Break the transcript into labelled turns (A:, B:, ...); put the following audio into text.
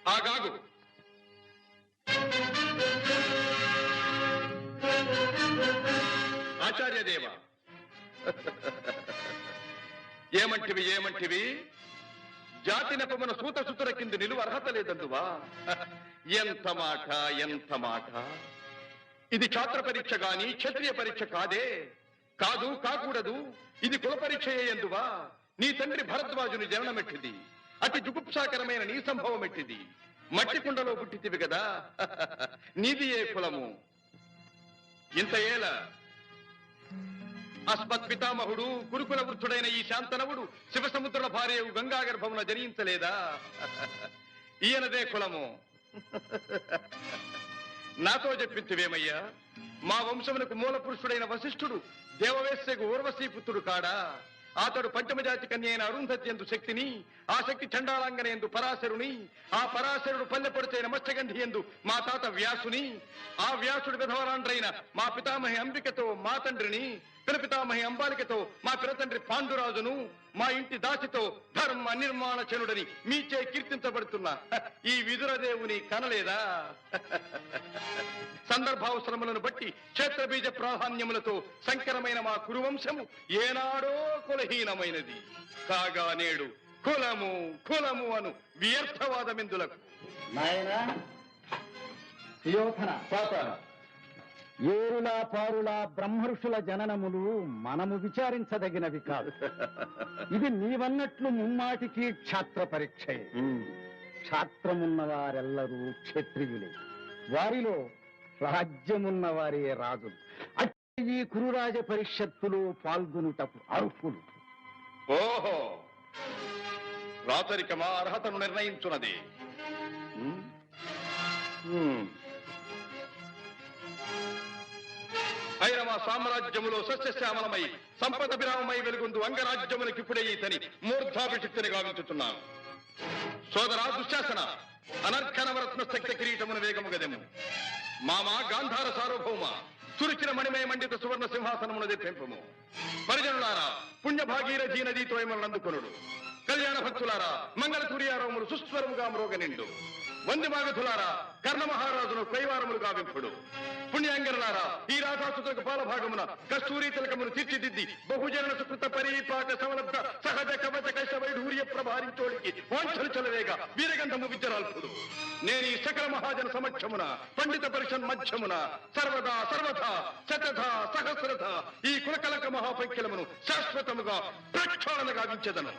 A: ఆగాగు. ఆచార్యదేవ, ఏమంటివి ఏమంటివి? జాతి నెపమున సూత సుతుల కింద నిలువ అర్హత లేదందువా? ఎంత మాట, ఎంత మాట! ఇది ఛాత్ర పరీక్ష గాని క్షత్రియ పరీక్ష కాదే. కాదు, కాకూడదు. ఇది కుల పరీక్ష ఎందువా? నీ తండ్రి భరద్వాజుని జననమెట్టిది. అతి జుగుప్సాకరమైన నీ సంభవం ఎట్టిది. మట్టి కుండలో పుట్టితివి కదా. నీది ఏ కులము? ఇంత ఏల అస్మత్ పితామహుడు గురుకుల వృద్ధుడైన ఈ శాంతనవుడు శివసముద్రుల భార్యవు గంగా గర్భమున జనించలేదా? ఈయనదే కులము. నాతో చెప్పింతివేమయ్యా? మా వంశమునకు మూల పురుషుడైన వశిష్ఠుడు దేవవేశ్యకు ఊర్వశీపుత్రుడు కాడా? అతడు పంచమజాతి కన్య అయిన అరుంధతి ఎందు శక్తిని, ఆ శక్తి చండాలంగన ఎందు పరాశరుని, ఆ పరాశరుడు పల్లెపొడిచైన మత్స్యగంధి ఎందు మా తాత వ్యాసుని, ఆ వ్యాసుడు విధవరాండ్రైన మా పితామహి అంబికతో మా తండ్రిని, పితామహి అంబాలికతో మా పిరతండ్రి పాండురాజును, మా ఇంటి దాసితో ధర్మ నిర్మాణ చనుడని మీచే కీర్తించబడుతున్న ఈ విదురదేవుని కనలేదా? సందర్భావసరములను బట్టి క్షేత్రబీజ ప్రాధాన్యములతో సంకరమైన మా కురువంశము ఏనాడో కులహీనమైనది కాగా నేడు కులము కులము అను వ్యర్థవాదమిందులకు.
B: నాయనా ఏరులా పారులా బ్రహ్మర్షుల జననములు మనము విచారించదగినవి కాదు. ఇది నీవన్నట్లు ముమ్మాటికి క్షాత్ర పరీక్షే. క్షాత్రమున్న వారెల్లరూ క్షత్రియులే. వారిలో రాజ్యమున్న వారే రాజులు. అట్టి ఈ కురురాజ పరిషత్తులో పాల్గొనుటకు అర్హులు.
A: ఓహో, రాచరికమా అర్హతను నిర్ణయించున్నది. అయిన మా సామ్రాజ్యములో సస్యశ్యామలమై సంపద విరామమై వెలుగుందు అంగరాజ్యములకిప్పుడే ఈతని మూర్ధాభిషిక్తిని గావించుతున్నాను. సోదరా దుశ్శాసన, అనర్ఘనవరత్న శక్తి కిరీటమును వేగము గదెము. మామా గాంధార సార్వభౌమ, చురిచిన మణిమయ మండిత సువర్ణ సింహాసనమును తెప్పింపము. పరిజనులారా, పుణ్యభాగీరథీ నదీతో అందుకొనుడు. కళ్యాణ భక్తులారా, మంగళ సూర్యారోములు సుస్వరముగా మ్రోగనిండు. వందిమాగధులారా, కర్ణ మహారాజును కైవారములు గావింపుడు. పుణ్యాంగరులారా, ఈ రాధాసుతులకు పాలభాగమున కస్తూరి తిలకమును తీర్చిదిద్ది బహుజన సుకృత పరీపాక సమలబ్ధ సహజ కవచ కైశ వైఢూర్య ప్రభారించోడికి వాంఛలు చలవేగా వీరగంధము విద్యరాల్పుడు. నేను ఈ సకల మహాజన సమక్షమున పండిత పరిషన్ మధ్యమున సర్వదా సర్వథా శతథ సహస్రథ ఈ కులకలక మహాపైక్యలమును శాశ్వతముగా ప్రక్షాళన గావించెదను.